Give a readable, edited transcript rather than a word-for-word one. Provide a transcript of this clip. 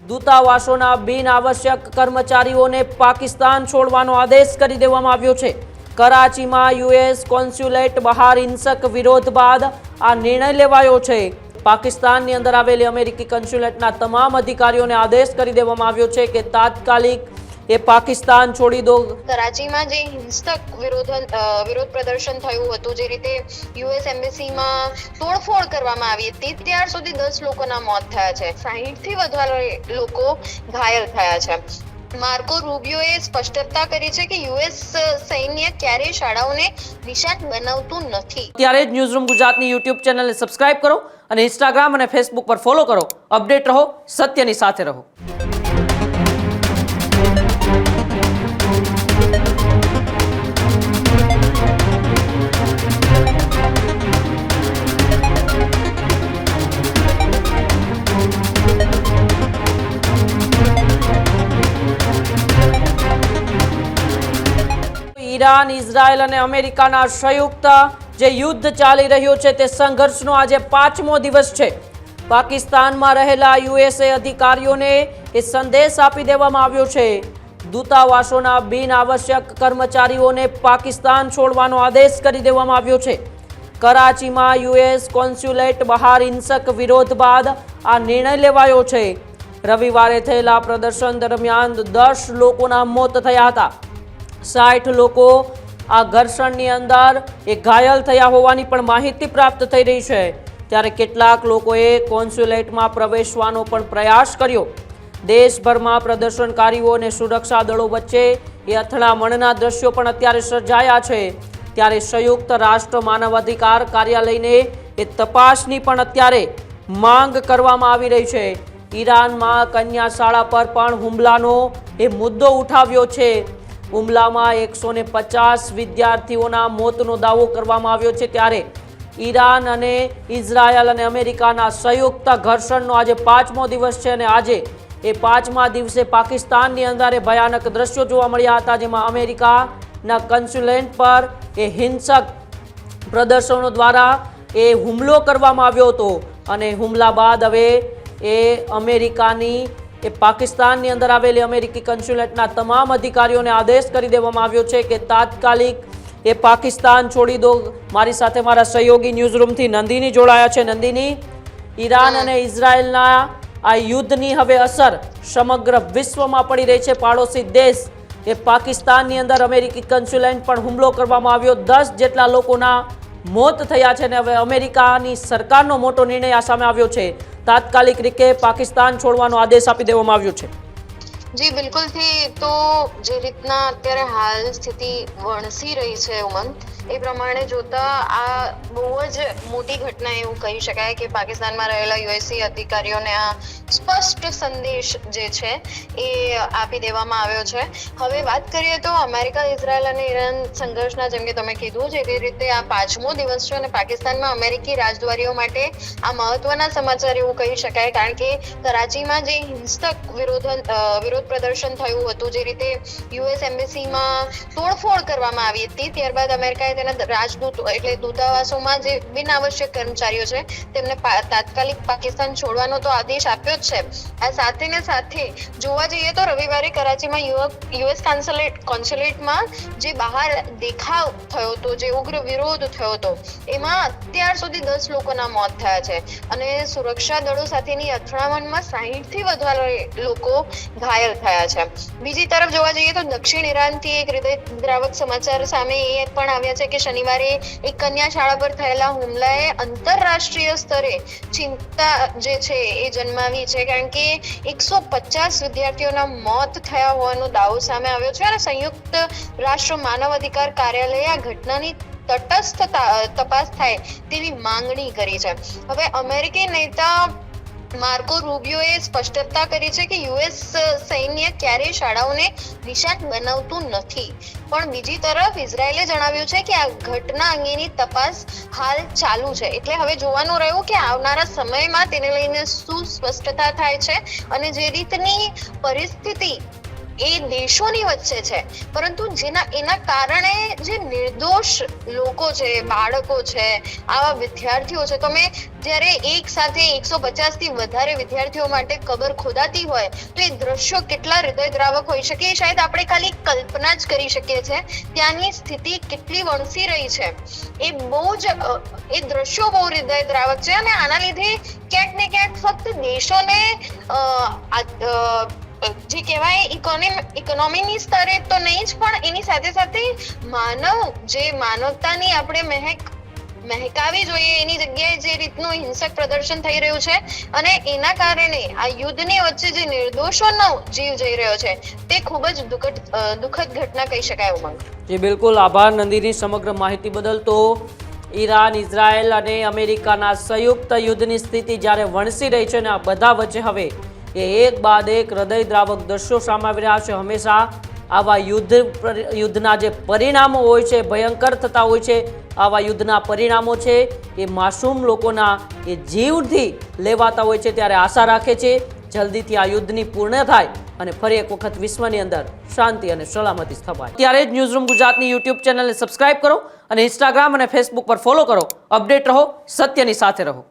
દૂતાવાસોના બિનઆવશ્યક કર્મચારીઓને પાકિસ્તાન છોડવાનો આદેશ કરી દેવામાં આવ્યો છે। કરાચીમાં યુએસ કોન્સ્યુલેટ બહાર હિંસક વિરોધ બાદ આ નિર્ણય લેવાયો છે। પાકિસ્તાનની અંદર આવેલી અમેરિકી કોન્સ્યુલેટના તમામ અધિકારીઓને આદેશ કરી દેવામાં આવ્યો છે કે તાત્કાલિક એ પાકિસ્તાન છોડી દો। કરાચીમાં જે હિંસક વિરોધ પ્રદર્શન થયું હતું, જે રીતે યુએસ એમ્બેસીમાં તોડફોડ કરવામાં આવી હતી, ત્યાર સુધી 10 લોકોના મોત થયા છે, 60 થી વધુ લોકો ઘાયલ થયા છે। માર્કો રૂબિયોએ સ્પષ્ટતા કરી છે કે યુએસ સૈન્ય ક્યારેય શાળાઓને નિશાન બનાવતું નથી। ત્યારે જ ન્યૂઝરૂમ ગુજરાતની યુટ્યુબ ચેનલને સબસ્ક્રાઇબ કરો અને ઇન્સ્ટાગ્રામ અને ફેસબુક પર ફોલો કરો। અપડેટ રહો, સત્યની સાથે રહો। ઈરાન, ઇઝરાયલ અને અમેરિકાના સંયુક્ત જે યુદ્ધ ચાલી રહ્યું છે તે સંઘર્ષનો આજે 5મો દિવસ છે। પાકિસ્તાનમાં રહેલા યુએસએ અધિકારીઓને એ સંદેશ આપી દેવામાં આવ્યો છે। દૂતાવાસોના બિનઆવશ્યક કર્મચારીઓને પાકિસ્તાન છોડવાનો આદેશ કરી દેવામાં આવ્યો છે। કરાચીમાં યુએસ કોન્સ્યુલેટ બહાર હિંસક વિરોધ બાદ આ નિર્ણય લેવાયો છે। રવિવારે થયેલા પ્રદર્શન દરમિયાન 10 લોકોના મોત થયા હતા। 60 લોકો આ ઘર્ષણની અંદર ઘાયલ થયા હોવાની પણ માહિતી પ્રાપ્ત થઈ રહી છે। ત્યારે કેટલાક લોકોએ કોન્સ્યુલેટમાં પ્રવેશવાનો પણ પ્રયાસ કર્યો। દેશભરમાં પ્રદર્શનકારીઓ અને સુરક્ષા દળો વચ્ચે અથડામણના દ્રશ્યો પણ અત્યારે સર્જાયા છે। ત્યારે સંયુક્ત રાષ્ટ્ર માનવ અધિકાર કાર્યાલયને તપાસની પણ અત્યારે માંગ કરવામાં આવી રહી છે। ઈરાનમાં કન્યા શાળા પર પણ હુમલાનો મુદ્દો ઉઠાવ્યો છે। હુમલામાં 150 વિદ્યાર્થીઓના મોતનો દાવો કરવામાં આવ્યો છે। ત્યારે ઈરાન અને ઇઝરાયલ અને અમેરિકાના સંયુક્ત ઘર્ષણનો આજે 5મો દિવસ છે અને આજે એ 5મા દિવસે પાકિસ્તાનની અંદર ભયાનક દ્રશ્યો જોવા મળ્યા હતા, જેમાં અમેરિકાના કોન્સ્યુલેટ પર હિંસક પ્રદર્શનો દ્વારા હુમલો કરવામાં આવ્યો હતો અને હુમલા બાદ હવે અમેરિકાની પાકિસ્તાનની અંદર આવેલી અમેરિકી કોન્સ્યુલેટના તમામ અધિકારીઓને આદેશ કરી દેવામાં આવ્યો છે કે તાત્કાલિક પાકિસ્તાન છોડી દો। મારી સાથે મારા સહયોગી ન્યૂઝરૂમથી નંદિની જોડાયા છે। નંદિની, ઈરાન અને ઇઝરાયલના આ યુદ્ધની હવે અસર સમગ્ર વિશ્વમાં પડી રહી છે। પાડોશી દેશ પાકિસ્તાનની અંદર અમેરિકી કોન્સ્યુલેટ પણ હુમલો કરવામાં આવ્યો। 10 જેટલા લોકોના મોત થયા છે અને હવે અમેરિકાની સરકારનો મોટો નિર્ણય આ સામે આવ્યો છે। તાત્કાલિક રીતે પાકિસ્તાન છોડવાનો આદેશ આપી દેવામાં આવ્યો છે। જી બિલકુલ થી તો જે રીતના અત્યારે હાલ સ્થિતિ વણસી રહી છે ઉમંગ, એ પ્રમાણે જોતા આ બહુ જ મોટી ઘટના એવું કહી શકાય કે પાકિસ્તાનમાં રહેલા યુએસી અધિકારીઓને આ સ્પષ્ટ સંદેશ જે છે એ આપી દેવામાં આવ્યો છે। હવે વાત કરીએ તો અમેરિકા, ઇઝરાયલ અને ઈરાન સંઘર્ષના, જેમ કે તમે કીધું, જેવી રીતે આ 5મો દિવસ છે અને પાકિસ્તાનમાં અમેરિકી રાજદ્વારીઓ માટે આ મહત્વના સમાચાર એવું કહી શકાય, કારણ કે કરાચીમાં જે હિંસક વિરોધ પ્રદર્શન થયું હતું, જે રીતે યુએસ એમ્બેસીમાં તોડફોડ કરવામાં આવી હતી, ત્યારબાદ અમેરિકાએ તેના રાજદૂત એટલે દૂતાવાસોમાં જે બિનઆવશ્યક કર્મચારીઓ છે તેમને તાત્કાલિક પાકિસ્તાન છોડવાનો તો આદેશ આપ્યો જ છે। આ સાથે ને સાથે જોવા જઈએ તો રવિવારે કરાચીમાં યુએસ કોન્સ્યુલેટમાં જે બહાર દેખાવ થયો હતો, જે ઉગ્ર વિરોધ થયો હતો, એમાં અત્યાર સુધી 10 લોકોના મોત થયા છે અને સુરક્ષા દળો સાથેની અથડામણમાં 60 થી વધુ લોકો ઘાયલ થયા છે। બીજી તરફ જોવા જઈએ તો દક્ષિણ ઈરાનથી એક હૃદયદ્રાવક સમાચાર સામે એ પણ આવ્યા છે કે શનિવારે એક કન્યા શાળા પર થયેલા હુમલાએ આંતરરાષ્ટ્રીય સ્તરે ચિંતા જે છે એ જન્માવી છે, કારણ કે 150 વિદ્યાર્થીઓના મોત થયા હોવાનો દાવો સામે આવ્યો છે અને સંયુક્ત રાષ્ટ્ર માનવ અધિકાર કાર્યાલયે આ ઘટનાની તટસ્થ તપાસ થાય તેવી માંગણી કરી છે। હવે અમેરિકી નેતા માર્કો રૂબિયોએ સ્પષ્ટતા કરી છે કે યુએસ સૈન્ય ક્યારેય શાળાઓને નિશાન બનાવતું નથી, પણ બીજી તરફ ઇઝરાયેલે જણાવ્યું છે કે આ ઘટના અંગેની તપાસ હાલ ચાલુ છે। એટલે હવે જોવાનું રહ્યું કે આવનારા સમયમાં તેને લઈને શું સ્પષ્ટતા થાય છે અને જે રીતની પરિસ્થિતિ એ દેશોની વચ્ચે છે, પરંતુ એના કારણે જે નિર્દોષ લોકો છે, બાળકો છે, આવા વિદ્યાર્થીઓ છે, તમે જ્યારે એક સાથે 150 થી વધારે વિદ્યાર્થીઓ માટે કબર ખોદાતી હોય તો એ દ્રશ્યો કેટલા હૃદયદ્રાવક હોઈ શકે એ શાયદ આપણે ખાલી કલ્પના જ કરી શકીએ છીએ. ત્યાંની સ્થિતિ કેટલી વણસી રહી છે એ દ્રશ્યો બહુ હૃદયદ્રાવક છે. અને આના લીધે ક્યાંક ને ક્યાંક ફક્ત દેશોને જે કહેવાય ઇકોનોમીની સ્તરે તો નહીં જ, પણ એની સાથે સાથે માનવતાની આપણે મહેકાવી જોઈએ એની જગ્યાએ જે રીતનું હિંસક પ્રદર્શન થઈ રહ્યું છે અને એના કારણે આ યુદ્ધની વચ્ચે જે નિર્દોષોનો જીવ જઈ રહ્યો છે તે ખૂબ જ દુઃખદ ઘટના કહી શકાય. ઉમંગ જી બિલકુલ, આભાર નંદિની સમગ્ર માહિતી બદલ. તો ઈરાન, ઇઝરાયલ અને અમેરિકાના સંયુક્ત યુદ્ધની સ્થિતિ જ્યારે વણસી રહી છે ને આ બધા વચ્ચે હવે એ એક બાદ એક હૃદયદ્રાવક દ્રશ્યો સામે આવી રહ્યા છે. હંમેશા આવા યુદ્ધના જે પરિણામો હોય છે ભયંકર થતા હોય છે. આવા યુદ્ધના પરિણામો છે એ માસૂમ લોકોના એ જીવથી લેવાતા હોય છે. ત્યારે આશા રાખે છે જલ્દીથી આ યુદ્ધની પૂર્ણ થાય અને ફરી એક વખત વિશ્વની અંદર શાંતિ અને સલામતી સ્થપાય. ત્યારે જ ન્યૂઝરૂમ ગુજરાતની યુટ્યુબ ચેનલને સબસ્ક્રાઇબ કરો અને ઇન્સ્ટાગ્રામ અને ફેસબુક પર ફોલો કરો. અપડેટ રહો, સત્યની સાથે રહો.